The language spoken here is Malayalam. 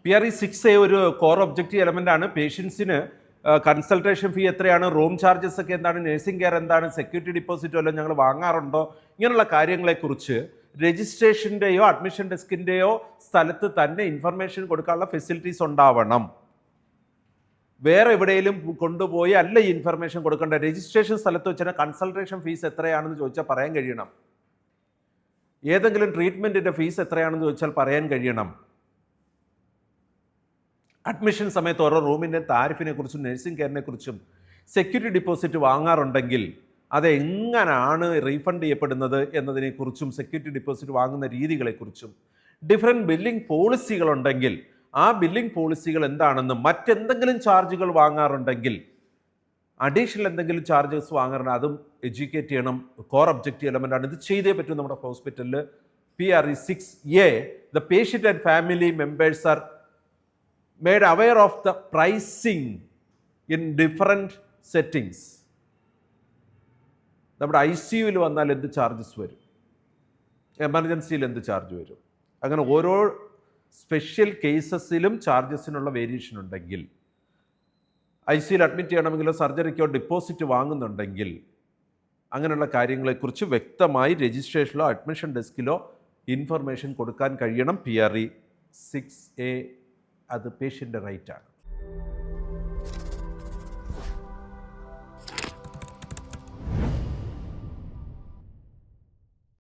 PRE-6A ഒരു കോർ ഒബ്ജക്റ്റീവ് എലമെൻ്റ് ആണ്. പേഷ്യൻസിന് കൺസൾട്ടേഷൻ ഫീ എത്രയാണ്, റൂം ചാർജസ് ഒക്കെ എന്താണ്, നഴ്സിംഗ് കെയർ എന്താണ്, സെക്യൂരിറ്റി ഡിപ്പോസിറ്റ് വല്ലതും ഞങ്ങൾ വാങ്ങാറുണ്ടോ, ഇങ്ങനെയുള്ള കാര്യങ്ങളെക്കുറിച്ച് രജിസ്ട്രേഷൻ്റെയോ അഡ്മിഷൻ ഡെസ്കിൻ്റെയോ സ്ഥലത്ത് തന്നെ ഇൻഫർമേഷൻ കൊടുക്കാനുള്ള ഫെസിലിറ്റീസ് ഉണ്ടാവണം. വേറെ എവിടെയെങ്കിലും കൊണ്ടുപോയി അല്ല ഈ ഇൻഫർമേഷൻ കൊടുക്കേണ്ട. രജിസ്ട്രേഷൻ സ്ഥലത്ത് വെച്ചാൽ കൺസൾട്ടേഷൻ ഫീസ് എത്രയാണെന്ന് ചോദിച്ചാൽ പറയാൻ കഴിയണം. ഏതെങ്കിലും ട്രീറ്റ്മെൻറ്റിൻ്റെ ഫീസ് എത്രയാണെന്ന് ചോദിച്ചാൽ പറയാൻ കഴിയണം. അഡ്മിഷൻ സമയത്ത് ഓരോ റൂമിൻ്റെ താരിഫിനെ കുറിച്ചും നഴ്സിംഗ് കെയറിനെ കുറിച്ചും സെക്യൂരിറ്റി ഡിപ്പോസിറ്റ് വാങ്ങാറുണ്ടെങ്കിൽ അതെങ്ങനെയാണ് റീഫണ്ട് ചെയ്യപ്പെടുന്നത് എന്നതിനെക്കുറിച്ചും സെക്യൂരിറ്റി ഡിപ്പോസിറ്റ് വാങ്ങുന്ന രീതികളെക്കുറിച്ചും ഡിഫറെൻറ്റ് ബില്ലിംഗ് പോളിസികളുണ്ടെങ്കിൽ ആ ബില്ലിംഗ് പോളിസികൾ എന്താണെന്നും മറ്റെന്തെങ്കിലും ചാർജുകൾ വാങ്ങാറുണ്ടെങ്കിൽ അഡീഷണൽ എന്തെങ്കിലും ചാർജസ് വാങ്ങാറുണ്ട് അതും എഡ്യൂക്കേറ്റ് ചെയ്യണം. കോർ ഒബ്ജക്റ്റീവ് എലമെൻ്റ് ആണ്. ഇത് ചെയ്തേ പറ്റും നമ്മുടെ ഹോസ്പിറ്റലിൽ. PRE-6A the patient and family members are made aware of the pricing in different settings. നമ്മുടെ ICUവിൽ വന്നാൽ എന്ത് ചാർജസ് വരും, എമർജൻസിയിൽ എന്ത് ചാർജ് വരും, അങ്ങനെ ഓരോ സ്പെഷ്യൽ കേസസിലും ചാർജസിനുള്ള വേരിയേഷൻ ഉണ്ടെങ്കിൽ, ICUവിൽ അഡ്മിറ്റ് ചെയ്യണമെങ്കിലോ സർജറിക്കോ ഡിപ്പോസിറ്റ് വാങ്ങുന്നുണ്ടെങ്കിൽ അങ്ങനെയുള്ള കാര്യങ്ങളെക്കുറിച്ച് വ്യക്തമായി രജിസ്ട്രേഷനിലോ അഡ്മിഷൻ ഡെസ്കിലോ ഇൻഫർമേഷൻ കൊടുക്കാൻ കഴിയണം. PRE-6A അത് പേഷ്യൻ്റെ റൈറ്റാണ്.